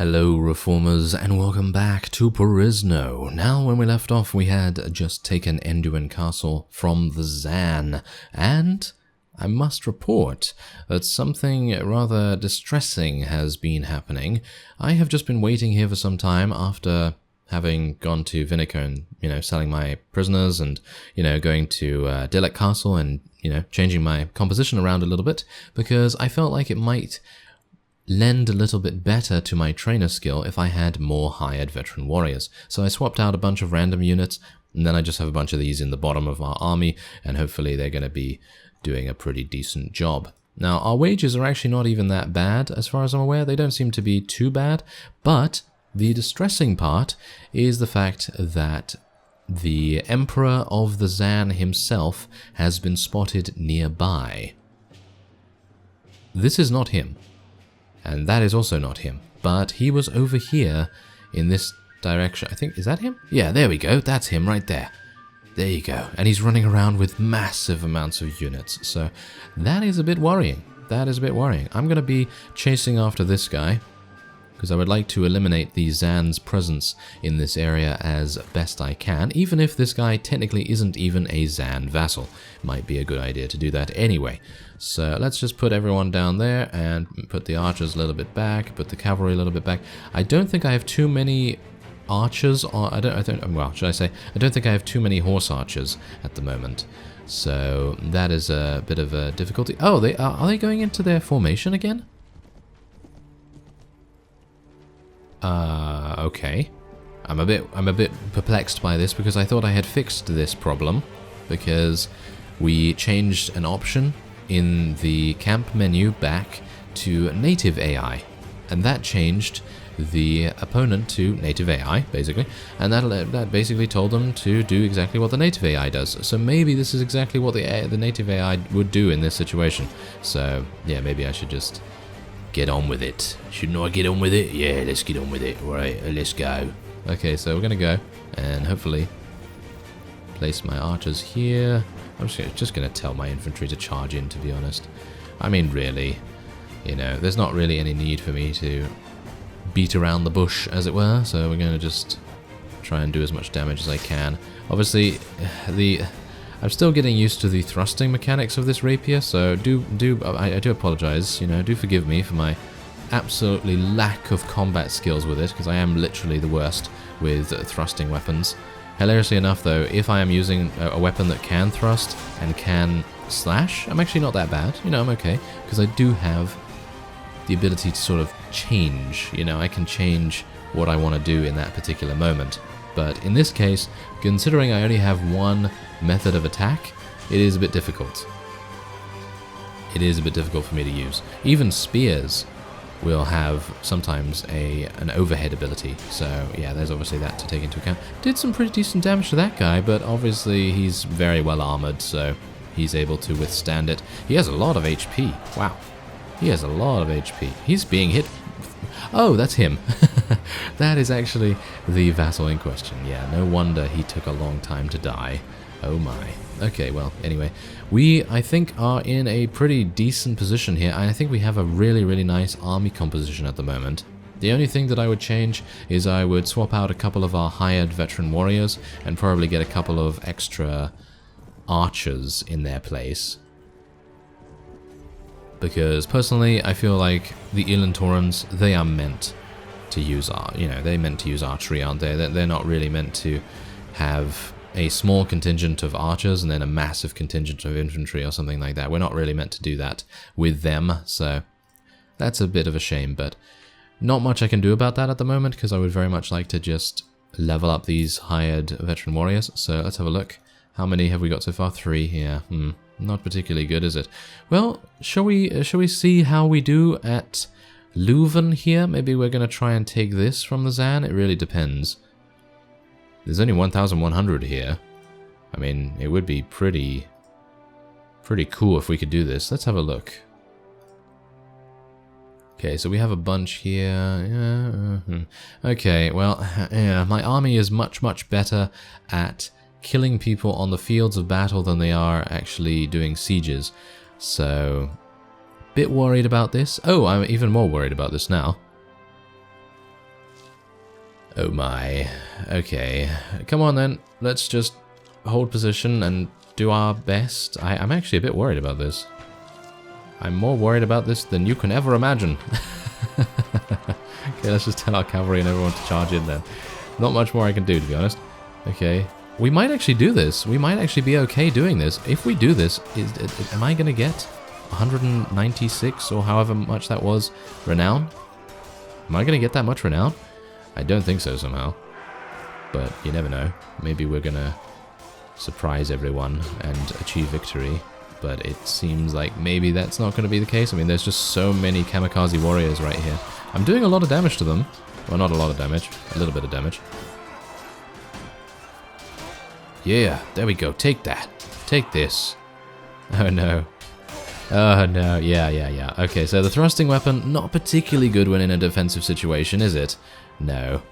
Hello Reformers and welcome back to Perisno. Now when we left off we had just taken Enduin Castle from the Zan, and I must report that something rather distressing has been happening. I have just been waiting here for some time after having gone to Vinica and, selling my prisoners and, going to Dilek Castle and, changing my composition around a little bit because I felt like it might lend a little bit better to my trainer skill if I had more hired veteran warriors. So I swapped out a bunch of random units, and then I just have a bunch of these in the bottom of our army, and hopefully they're going to be doing a pretty decent job. Now, our wages are actually not even that bad, as far as I'm aware. They don't seem to be too bad, but the distressing part is the fact that the Emperor of the Zan himself has been spotted nearby. This is not him. And that is also not him, but he was over here in this direction. I think, is that him? Yeah, there we go. That's him right there. There you go. And he's running around with massive amounts of units. So that is a bit worrying. That is a bit worrying. I'm going to be chasing after this guy because I would like to eliminate the Zan's presence in this area as best I can, even if this guy technically isn't even a Zan vassal. Might be a good idea to do that anyway. So let's just put everyone down there and put the archers a little bit back, put the cavalry a little bit back. I don't think I have too many archers, or I don't think I have too many horse archers at the moment. So that is a bit of a difficulty. Oh, are they going into their formation again? Okay. I'm a bit perplexed by this because I thought I had fixed this problem because we changed an option in the camp menu back to native AI, and that changed the opponent to native AI, basically, and that basically told them to do exactly what the native AI does. So maybe this is exactly what the native AI would do in this situation. So yeah, maybe I should just get on with it. Shouldn't I get on with it? Yeah, let's get on with it. Right, let's go. Okay, so we're gonna go and hopefully place my archers here. I'm just gonna tell my infantry to charge in, to be honest. I mean, really, there's not really any need for me to beat around the bush, as it were, so we're gonna just try and do as much damage as I can. Obviously, I'm still getting used to the thrusting mechanics of this rapier, so I do apologize, do forgive me for my absolutely lack of combat skills with it, because I am literally the worst with thrusting weapons. Hilariously enough, though, if I am using a weapon that can thrust and can slash, I'm actually not that bad. I'm okay, because I do have the ability to sort of change. I can change what I want to do in that particular moment. But in this case, considering I only have one method of attack, it is a bit difficult. It is a bit difficult for me to use. Even spears will have sometimes an overhead ability. So yeah, there's obviously that to take into account. Did some pretty decent damage to that guy, but obviously he's very well armored, so he's able to withstand it. He has a lot of HP. Wow. He has a lot of HP. He's being hit. Oh, that's him. That is actually the vassal in question. Yeah, no wonder he took a long time to die. Oh my. Okay, well, anyway, we, I think, are in a pretty decent position here. I think we have a really, really nice army composition at the moment. The only thing that I would change is I would swap out a couple of our hired veteran warriors and probably get a couple of extra archers in their place. Because personally, I feel like the Ilantorans, they are meant to use, they're meant to use archery, aren't they? They're not really meant to have a small contingent of archers and then a massive contingent of infantry or something like that. We're not really meant to do that with them, so that's a bit of a shame, but not much I can do about that at the moment because I would very much like to just level up these hired veteran warriors. So let's have a look. How many have we got so far? 3, yeah. Not particularly good, is it? Well, shall we see how we do at Lven here? Maybe we're going to try and take this from the Zan. It really depends. There's only 1,100 here. I mean, it would be pretty cool if we could do this. Let's have a look. Okay, so we have a bunch here. Okay, well, yeah, my army is much, much better at killing people on the fields of battle than they are actually doing sieges. So, bit worried about this. Oh, I'm even more worried about this now. Oh my. Okay. Come on then. Let's just hold position and do our best. I'm actually a bit worried about this. I'm more worried about this than you can ever imagine. Okay, let's just tell our cavalry and everyone to charge in there. Not much more I can do, to be honest. Okay. We might actually do this. We might actually be okay doing this. If we do this, am I going to get 196 or however much that was renown? Am I going to get that much renown? I don't think so somehow. But you never know. Maybe we're going to surprise everyone and achieve victory. But it seems like maybe that's not going to be the case. I mean, there's just so many kamikaze warriors right here. I'm doing a lot of damage to them. Well, not a lot of damage. A little bit of damage. Yeah, there we go. Take that. Take this. Oh, no. Oh, no. Yeah. Okay, so the thrusting weapon, not particularly good when in a defensive situation, is it? No.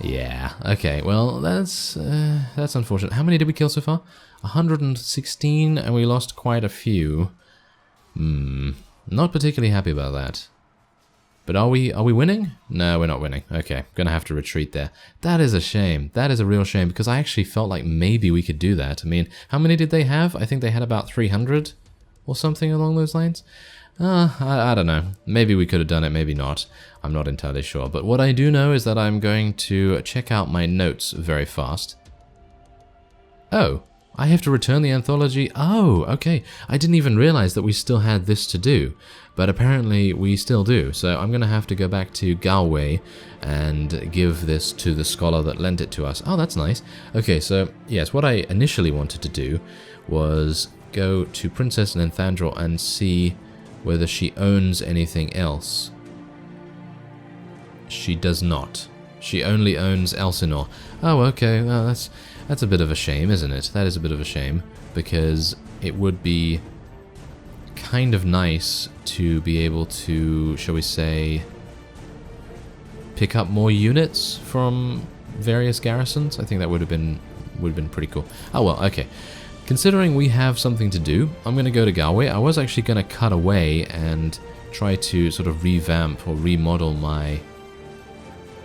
Yeah. Okay, well, that's unfortunate. How many did we kill so far? 116, and we lost quite a few. Not particularly happy about that. But are we winning? No, we're not winning. Okay, gonna have to retreat there. That is a shame. That is a real shame, because I actually felt like maybe we could do that. I mean, how many did they have? I think they had about 300 or something along those lines. I don't know. Maybe we could have done it, maybe not. I'm not entirely sure. But what I do know is that I'm going to check out my notes very fast. Oh, I have to return the anthology. Oh, okay. I didn't even realize that we still had this to do. But apparently we still do. So I'm going to have to go back to Galway and give this to the scholar that lent it to us. Oh, that's nice. Okay, so yes, what I initially wanted to do was go to Princess Nanthandrel and see whether she owns anything else. She does not. She only owns Elsinore. Oh, okay. Well, that's a bit of a shame, isn't it? That is a bit of a shame, because it would be kind of nice to be able to, shall we say, pick up more units from various garrisons. I think that would have been pretty cool. Oh well, okay. Considering we have something to do, I'm going to go to Galway. I was actually going to cut away and try to sort of revamp or remodel my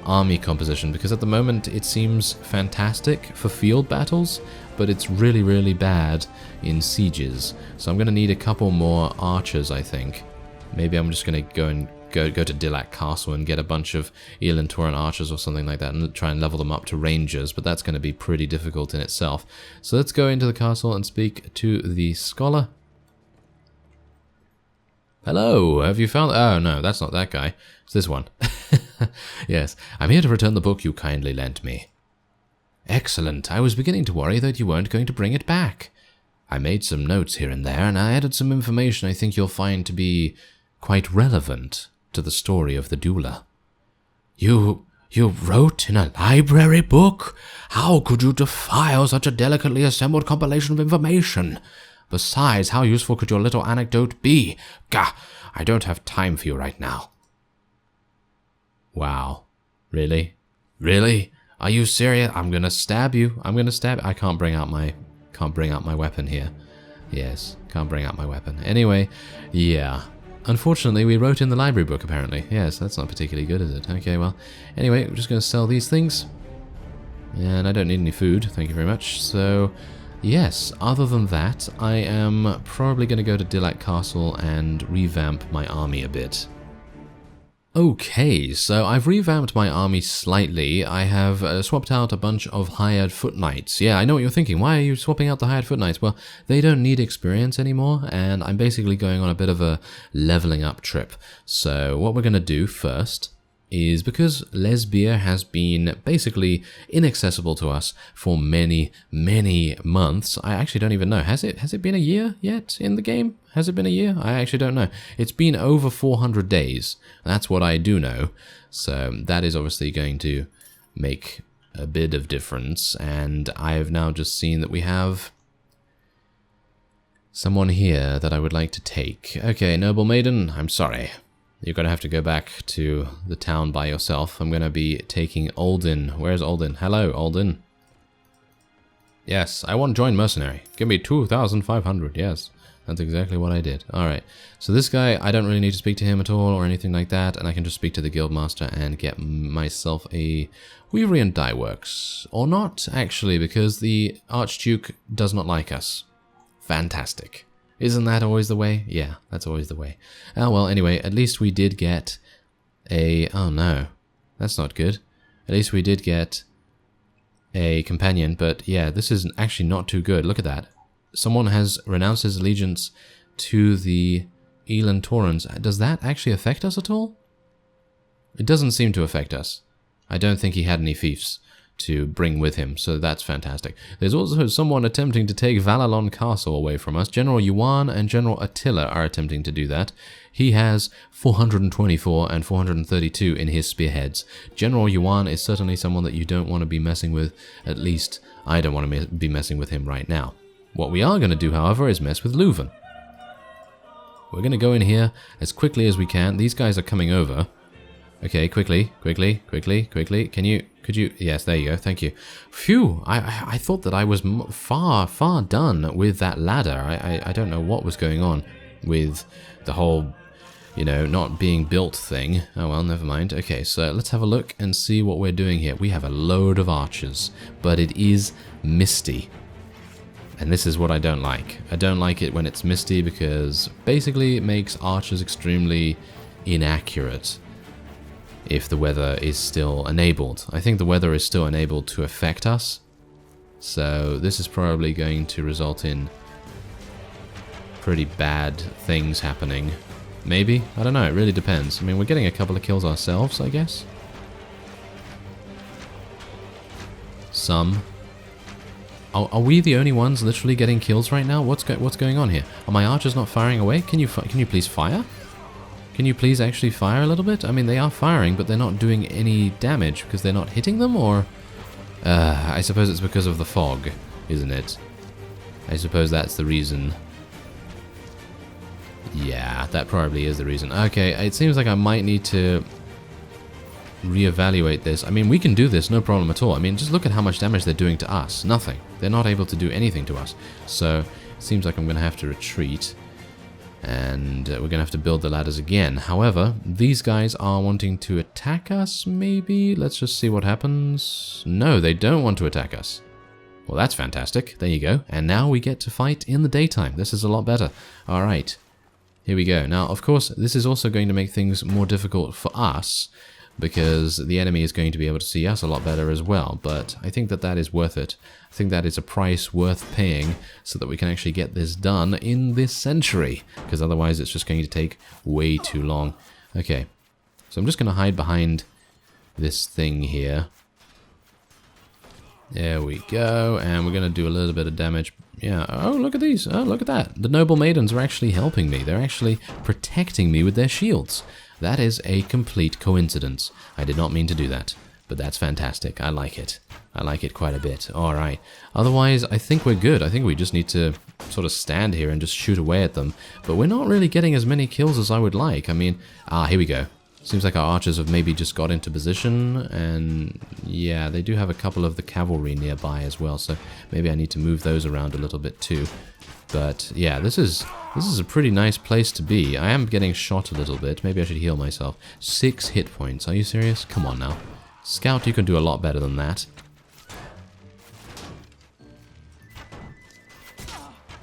army composition, because at the moment it seems fantastic for field battles, but it's really, really bad in sieges. So I'm going to need a couple more archers, I think. Maybe I'm just going to go to Dillac Castle and get a bunch of Elantoran archers or something like that and try and level them up to rangers, but that's going to be pretty difficult in itself. So let's go into the castle and speak to the scholar. Hello, have you found... Oh, no, that's not that guy. It's this one. Yes, I'm here to return the book you kindly lent me. Excellent. I was beginning to worry that you weren't going to bring it back. I made some notes here and there, and I added some information I think you'll find to be quite relevant to the story of the doula. You wrote in a library book? How could you defile such a delicately assembled compilation of information? Besides, how useful could your little anecdote be? Gah, I don't have time for you right now. Wow. Really? Really? Are you serious? I'm gonna stab you. I can't bring out my weapon here. Yes, can't bring out my weapon. Anyway, yeah. Unfortunately, we wrote in the library book, apparently. Yes, that's not particularly good, is it? Okay, well. Anyway, we're just gonna sell these things. And I don't need any food, thank you very much. So, yes, other than that, I am probably gonna go to Dillac Castle and revamp my army a bit. Okay, so I've revamped my army slightly. I have swapped out a bunch of hired foot knights. Yeah, I know what you're thinking. Why are you swapping out the hired foot knights? Well, they don't need experience anymore, and I'm basically going on a bit of a leveling up trip. So what we're going to do first is, because Lesbia has been basically inaccessible to us for many, many months. I actually don't even know. Has it been a year yet in the game? Has it been a year? I actually don't know. It's been over 400 days. That's what I do know. So that is obviously going to make a bit of difference. And I have now just seen that we have someone here that I would like to take. Okay, noble maiden, I'm sorry. You're going to have to go back to the town by yourself. I'm going to be taking Alden. Where's Alden? Hello, Alden. Yes, I want to join mercenary. Give me 2,500, yes. That's exactly what I did. Alright, so this guy, I don't really need to speak to him at all or anything like that, and I can just speak to the Guildmaster and get myself a Weaverian Dye Works. Or not, actually, because the Archduke does not like us. Fantastic. Isn't that always the way? Yeah, that's always the way. Oh, well, anyway, at least we did get a... Oh, no. That's not good. At least we did get a companion, but yeah, this is actually not too good. Look at that. Someone has renounced his allegiance to the Elan Taurans. Does that actually affect us at all? It doesn't seem to affect us. I don't think he had any fiefs to bring with him, so that's fantastic. There's also someone attempting to take Valalon Castle away from us. General Yuan and General Attila are attempting to do that. He has 424 and 432 in his spearheads. General Yuan is certainly someone that you don't want to be messing with. At least, I don't want to be messing with him right now. What we are going to do, however, is mess with Lven. We're going to go in here as quickly as we can. These guys are coming over. Okay, quickly. Could you? Yes, there you go. Thank you. Phew, I thought that I was far done with that ladder. I don't know what was going on with the whole, you know, not being built thing. Oh well, never mind. Okay, so let's have a look and see what we're doing here. We have a load of archers, but it is misty. And this is what I don't like. I don't like it when it's misty because basically it makes archers extremely inaccurate. If the weather is still enabled. I think the weather is still enabled to affect us. So this is probably going to result in pretty bad things happening. Maybe? I don't know, it really depends. I mean, we're getting a couple of kills ourselves, I guess. Some. Are we the only ones literally getting kills right now? What's going on here? Are my archers not firing away? Can you please fire? Can you please actually fire a little bit? I mean, they are firing, but they're not doing any damage because they're not hitting them, or... I suppose it's because of the fog, isn't it? I suppose that's the reason. Yeah, that probably is the reason. Okay, it seems like I might need to reevaluate this. I mean, we can do this, no problem at all. I mean, just look at how much damage they're doing to us. Nothing. They're not able to do anything to us. So, it seems like I'm going to have to retreat. And we're going to have to build the ladders again. However, these guys are wanting to attack us, maybe? Let's just see what happens. No, they don't want to attack us. Well, that's fantastic. There you go. And now we get to fight in the daytime. This is a lot better. Alright, here we go. Now, of course, this is also going to make things more difficult for us, because the enemy is going to be able to see us a lot better as well. But I think that that is worth it. I think that is a price worth paying so that we can actually get this done in this century, because otherwise it's just going to take way too long. Okay, so I'm just going to hide behind this thing here. There we go, and we're going to do a little bit of damage. Yeah, oh, look at these. Oh, look at that. The noble maidens are actually helping me. They're actually protecting me with their shields. That is a complete coincidence. I did not mean to do that, but that's fantastic. I like it. I like it quite a bit. Alright. Otherwise, I think we're good. I think we just need to sort of stand here and just shoot away at them. But we're not really getting as many kills as I would like. I mean, here we go. Seems like our archers have maybe just got into position, and yeah, they do have a couple of the cavalry nearby as well, so maybe I need to move those around a little bit too. But yeah, this is a pretty nice place to be. I am getting shot a little bit. Maybe I should heal myself. 6 hit points. Are you serious? Come on now. Scout, you can do a lot better than that.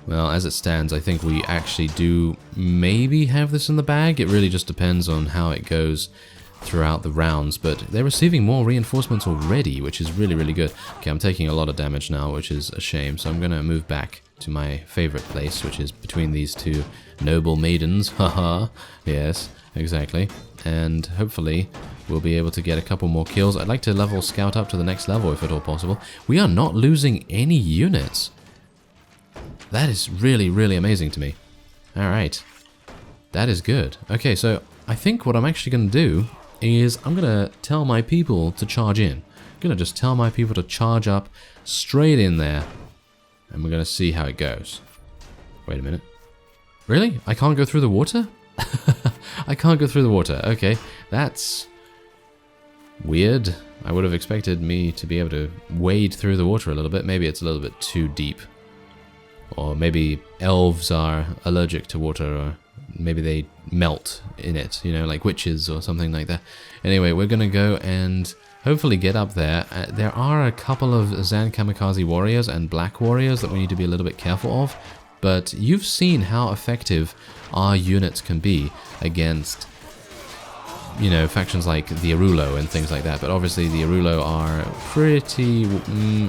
Well, as it stands, I think we actually do maybe have this in the bag. It really just depends on how it goes throughout the rounds, but they're receiving more reinforcements already, which is really, really good. Okay, I'm taking a lot of damage now, which is a shame, so I'm going to move back to my favorite place, which is between these two noble maidens. Haha, yes, exactly. And hopefully we'll be able to get a couple more kills. I'd like to level Scout up to the next level if at all possible. We are not losing any units. That is really, really amazing to me. Alright. That is good. Okay, so I think what I'm actually going to do is I'm going to tell my people to charge in. I'm going to just tell my people to charge up straight in there. And we're going to see how it goes. Wait a minute. Really? I can't go through the water? I can't go through the water. Okay, that's weird. I would have expected me to be able to wade through the water a little bit. Maybe it's a little bit too deep. Or maybe elves are allergic to water, or maybe they melt in it, you know, like witches or something like that. Anyway, we're gonna go and hopefully get up there. There are a couple of Zan Kamikaze warriors and black warriors that we need to be a little bit careful of, but you've seen how effective our units can be against, you know, factions like the Arulo and things like that. But obviously the Arulo are pretty,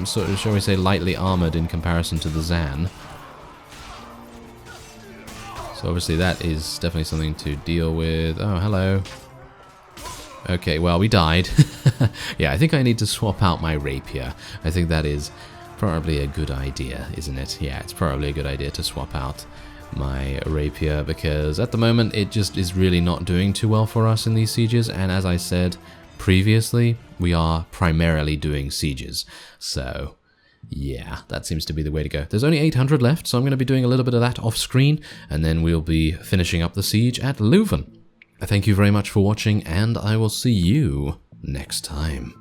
sort of, shall we say, lightly armored in comparison to the Zan. So obviously that is definitely something to deal with. Oh, hello. Okay, well, we died. Yeah, I think I need to swap out my rapier. I think that is probably a good idea, isn't it? Yeah, it's probably a good idea to swap out my rapier, because at the moment it just is really not doing too well for us in these sieges. And as I said previously, we are primarily doing sieges. So yeah, that seems to be the way to go. There's only 800 left, so I'm going to be doing a little bit of that off screen, and then we'll be finishing up the siege at Lven. Thank you very much for watching, and I will see you next time.